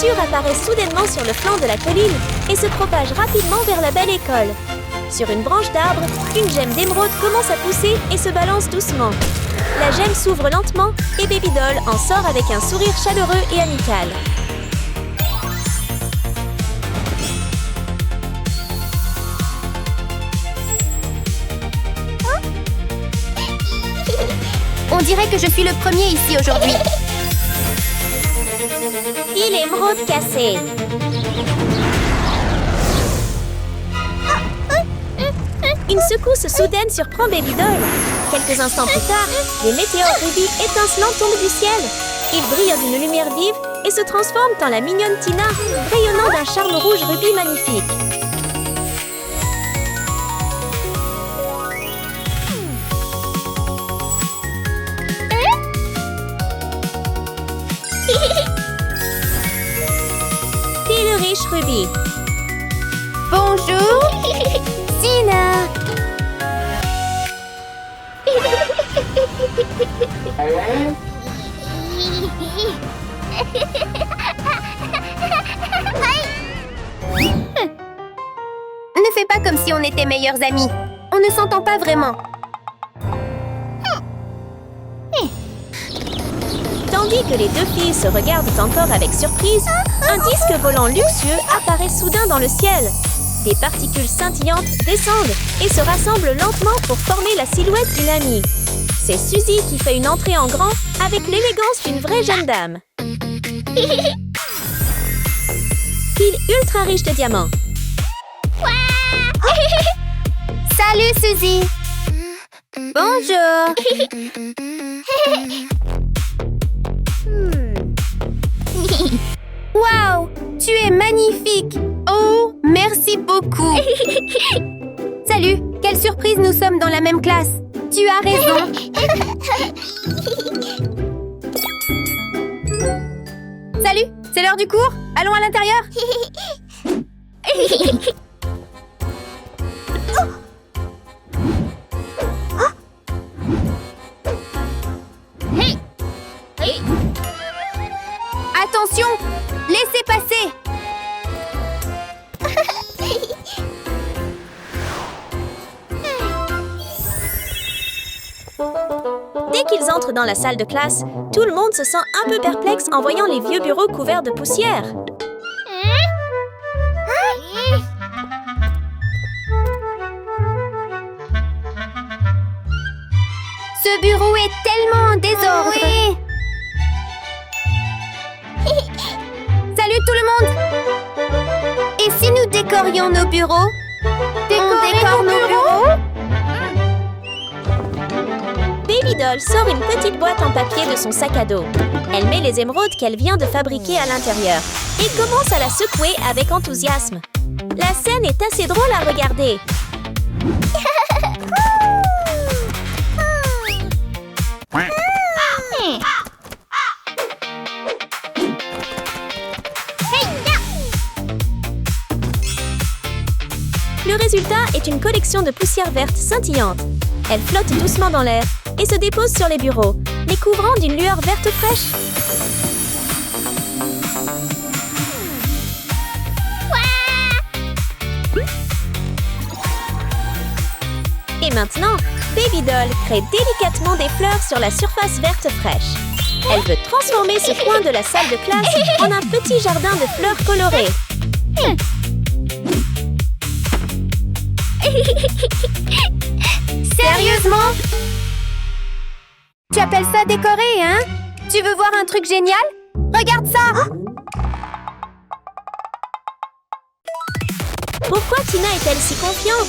blessure apparaît soudainement sur le flanc de la colline et se propage rapidement vers la belle école. Sur une branche d'arbre, une gemme d'émeraude commence à pousser et se balance doucement. La gemme s'ouvre lentement et Baby Doll en sort avec un sourire chaleureux et amical. On dirait que je suis le premier ici aujourd'hui. Et l'émeraude cassée. Une secousse soudaine surprend Baby Doll. Quelques instants plus tard, des météores rubis étincelants tombent du ciel. Ils brillent d'une lumière vive et se transforment en la mignonne Tina, rayonnant d'un charme rouge rubis magnifique. Et le riche rubis. Bonjour, Tina. Ne fais pas comme si on était meilleurs amis. On ne s'entend pas vraiment. Tandis que les deux filles se regardent encore avec surprise, un disque volant luxueux apparaît soudain dans le ciel. Des particules scintillantes descendent et se rassemblent lentement pour former la silhouette d'une amie. C'est Suzy qui fait une entrée en grand avec l'élégance d'une vraie jeune dame. Pile ultra riche de diamants. Salut, Suzy. Bonjour. Waouh, tu es magnifique. Oh, merci beaucoup. Salut, quelle surprise, nous sommes dans la même classe. Tu as raison. Salut, c'est l'heure du cours. Allons à l'intérieur. Attention, laissez passer. Dès qu'ils entrent dans la salle de classe, tout le monde se sent un peu perplexe en voyant les vieux bureaux couverts de poussière. Ce bureau est tellement en désordre. Oui. Salut tout le monde. Et si nous décorions nos bureaux? On décore nos bureaux? Baby Doll sort une petite boîte en papier de son sac à dos. Elle met les émeraudes qu'elle vient de fabriquer à l'intérieur et commence à la secouer avec enthousiasme. La scène est assez drôle à regarder. Le résultat est une collection de poussière verte scintillante. Elle flotte doucement dans l'air et se dépose sur les bureaux, les couvrant d'une lueur verte fraîche. Et maintenant, Baby Doll crée délicatement des fleurs sur la surface verte fraîche. Elle veut transformer ce coin de la salle de classe en un petit jardin de fleurs colorées. Sérieusement? Tu appelles ça décorer, hein? Tu veux voir un truc génial? Regarde ça! Pourquoi Tina est-elle si confiante?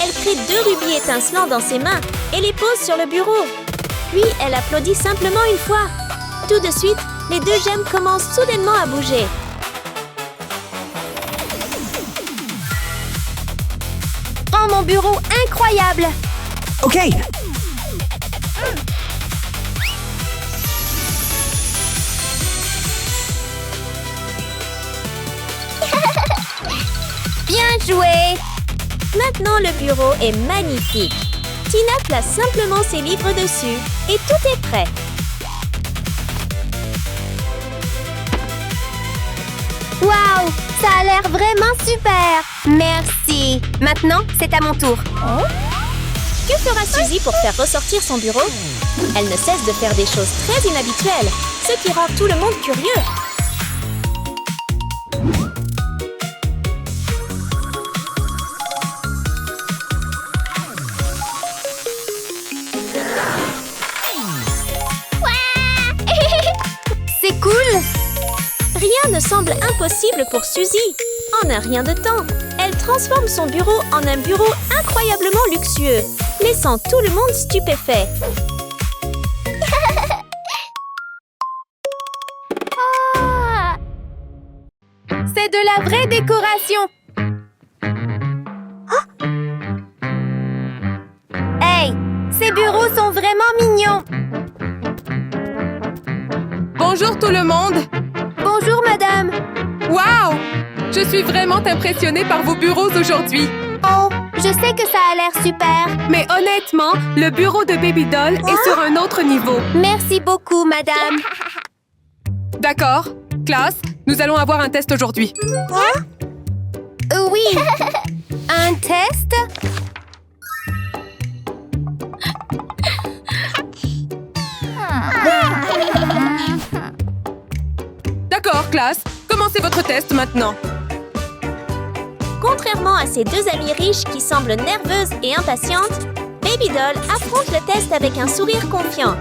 Elle crée 2 rubis étincelants dans ses mains et les pose sur le bureau. Puis elle applaudit simplement une fois. Tout de suite, les 2 gemmes commencent soudainement à bouger. Oh, mon bureau incroyable! OK. Bien joué! Maintenant, le bureau est magnifique. Tina place simplement ses livres dessus et tout est prêt. Waouh! Ça a l'air vraiment super! Merci! Maintenant, c'est à mon tour. Que fera Suzy pour faire ressortir son bureau? Elle ne cesse de faire des choses très inhabituelles, ce qui rend tout le monde curieux. C'est cool! Rien ne semble impossible pour Suzy. En un rien de temps, elle transforme son bureau en un bureau incroyablement luxueux, laissant tout le monde stupéfait. C'est de la vraie décoration! Hey! Ces bureaux sont vraiment mignons! Bonjour tout le monde! Bonjour, madame! Wow! Je suis vraiment impressionnée par vos bureaux aujourd'hui. Oh, je sais que ça a l'air super! Mais honnêtement, le bureau de Baby Doll est sur un autre niveau. Merci beaucoup, madame! D'accord. Classe, nous allons avoir un test aujourd'hui. Oui! Un test? D'accord, classe. Commencez votre test maintenant. Contrairement à ses deux amies riches qui semblent nerveuses et impatientes, Baby Doll affronte le test avec un sourire confiant.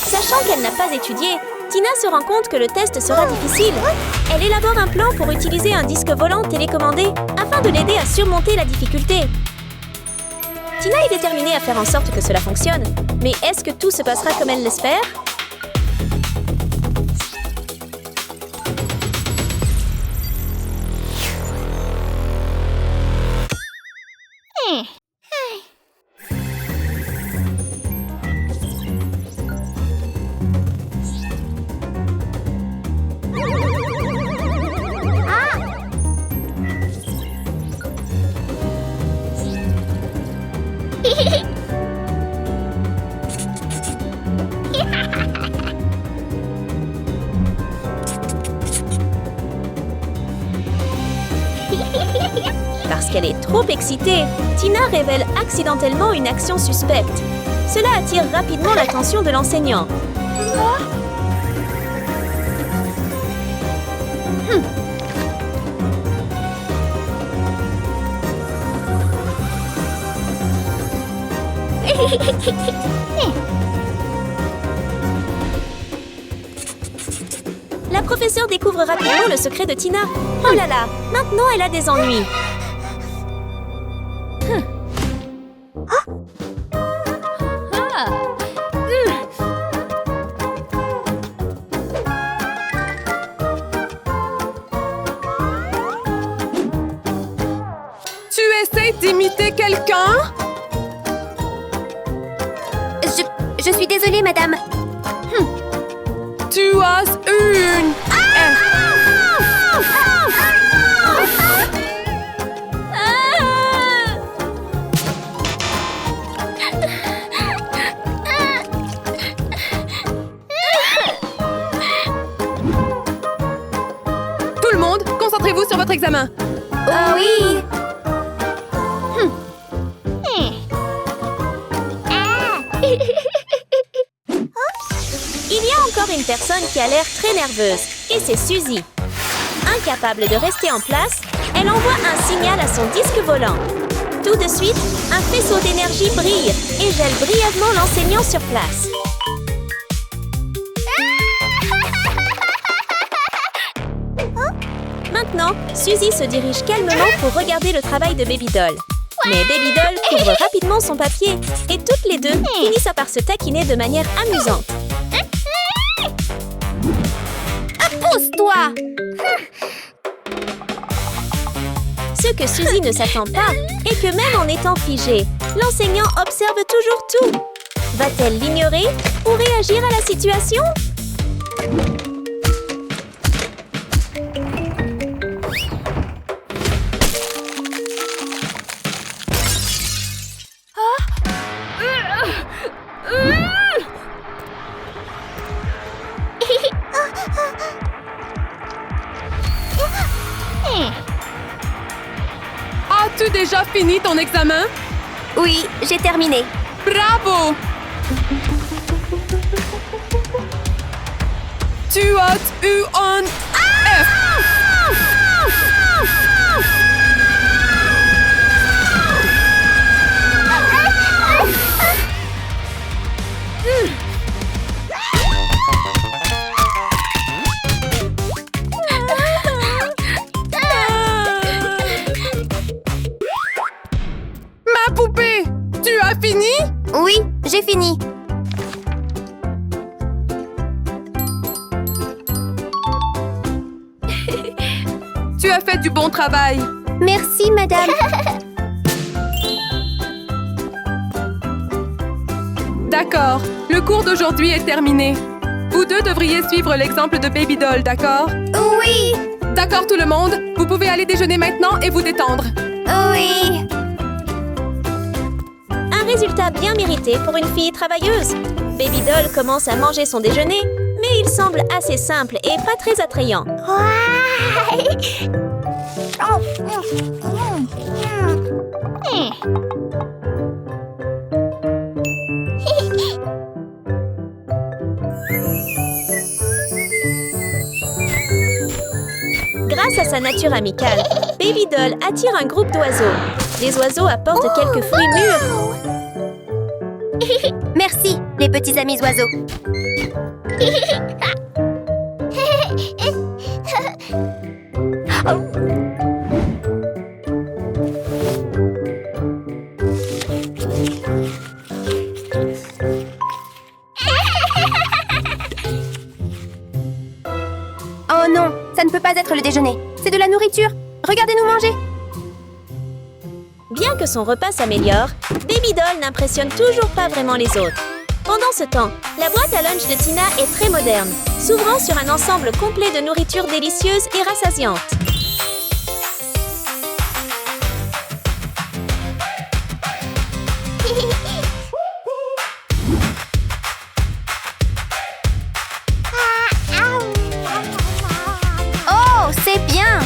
Sachant qu'elle n'a pas étudié, Tina se rend compte que le test sera difficile. Elle élabore un plan pour utiliser un disque volant télécommandé afin de l'aider à surmonter la difficulté. Tina est déterminée à faire en sorte que cela fonctionne. Mais est-ce que tout se passera comme elle l'espère? Parce qu'elle est trop excitée, Tina révèle accidentellement une action suspecte. Cela attire rapidement l'attention de l'enseignant. La professeure découvre rapidement le secret de Tina. Oh là là, maintenant elle a des ennuis. Tu essaies d'imiter quelqu'un? Je suis désolée, madame. Tu as une... Tout le monde, concentrez-vous sur votre examen. Oui! Il y a encore une personne qui a l'air très nerveuse, et c'est Suzy. Incapable de rester en place, elle envoie un signal à son disque volant. Tout de suite, un faisceau d'énergie brille et gèle brièvement l'enseignant sur place. Maintenant, Suzy se dirige calmement pour regarder le travail de Baby Doll. Mais Baby Doll couvre rapidement son papier et toutes les deux finissent par se taquiner de manière amusante. Pousse-toi! Ce que Suzy ne s'attend pas est que même en étant figée, l'enseignant observe toujours tout. Va-t-elle l'ignorer ou réagir à la situation? fini ton examen? Oui, j'ai terminé. Bravo! Tu as eu un F. Ma poupée, tu as fini? Oui, j'ai fini. Tu as fait du bon travail. Merci, madame. D'accord, le cours d'aujourd'hui est terminé. Vous deux devriez suivre l'exemple de Baby Doll, d'accord? Oui, D'accord tout le monde, vous pouvez aller déjeuner maintenant et vous détendre. oui. Un résultat bien mérité pour une fille travailleuse. Baby Doll commence à manger son déjeuner, mais il semble assez simple et pas très attrayant. Grâce à sa nature amicale, Baby Doll attire un groupe d'oiseaux. Les oiseaux apportent quelques fruits mûrs. Merci, les petits amis oiseaux. Oh non, ça ne peut pas être le déjeuner. C'est de la nourriture. Regardez-nous manger. Bien que son repas s'améliore, Baby Doll n'impressionne toujours pas vraiment les autres. Pendant ce temps, la boîte à lunch de Tina est très moderne, s'ouvrant sur un ensemble complet de nourriture délicieuse et rassasiante. Oh, c'est bien.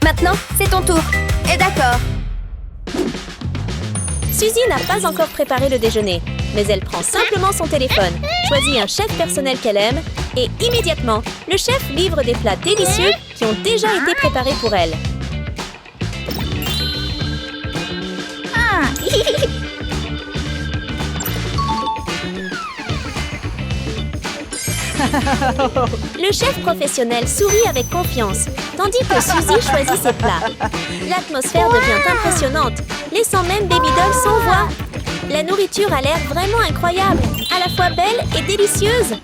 Maintenant, c'est ton tour. Et d'accord. Suzy n'a pas encore préparé le déjeuner, mais elle prend simplement son téléphone, choisit un chef personnel qu'elle aime et immédiatement, le chef livre des plats délicieux qui ont déjà été préparés pour elle. Le chef professionnel sourit avec confiance, tandis que Suzy choisit ses plats. L'atmosphère devient impressionnante, laissant même Baby Doll sans voix. La nourriture a l'air vraiment incroyable, à la fois belle et délicieuse.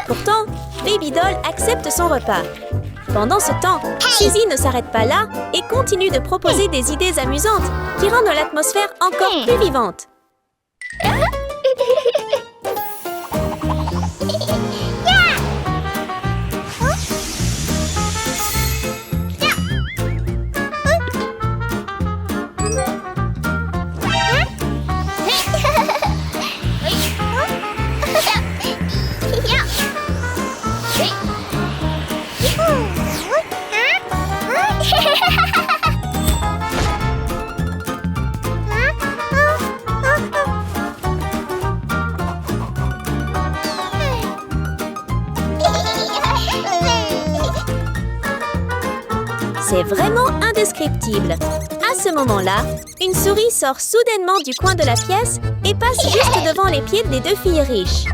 Pourtant, Baby Doll accepte son repas. Pendant ce temps, Suzy ne s'arrête pas là et continue de proposer des idées amusantes qui rendent l'atmosphère encore plus vivante. C'est vraiment indescriptible. À ce moment-là, une souris sort soudainement du coin de la pièce et passe juste devant les pieds des deux filles riches.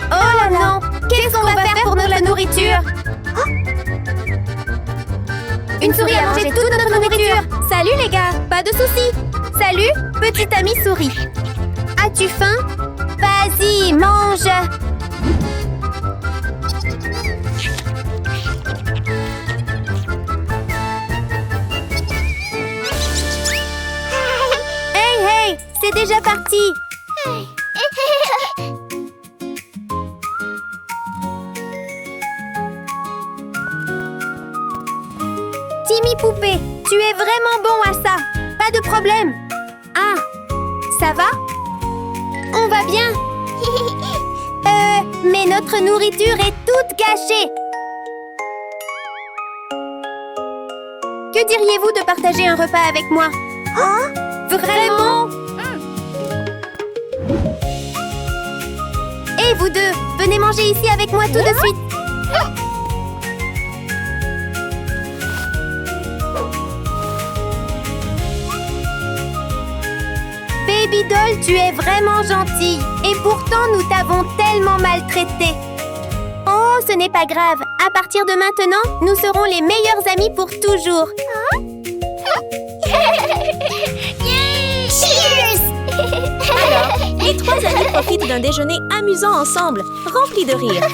Oh là là, qu'est-ce qu'on va faire pour la nourriture? Une souris a mangé toute notre nourriture. Salut les gars, pas de soucis. Salut, petite amie souris. As-tu faim? Vas-y, mange. Hey, hey, c'est déjà parti. Timmy Poupée, tu es vraiment bon à ça. Pas de problème. Ah, ça va? On va bien. Mais notre nourriture est toute gâchée. Que diriez-vous de partager un repas avec moi? Hein? Vraiment? Et vous deux, venez manger ici avec moi tout de suite. Baby Doll, tu es vraiment gentille. Et pourtant, nous t'avons tellement maltraité. Oh, ce n'est pas grave. À partir de maintenant, nous serons les meilleurs amis pour toujours. Cheers! Alors, les trois amis profitent d'un déjeuner amusant ensemble, rempli de rire.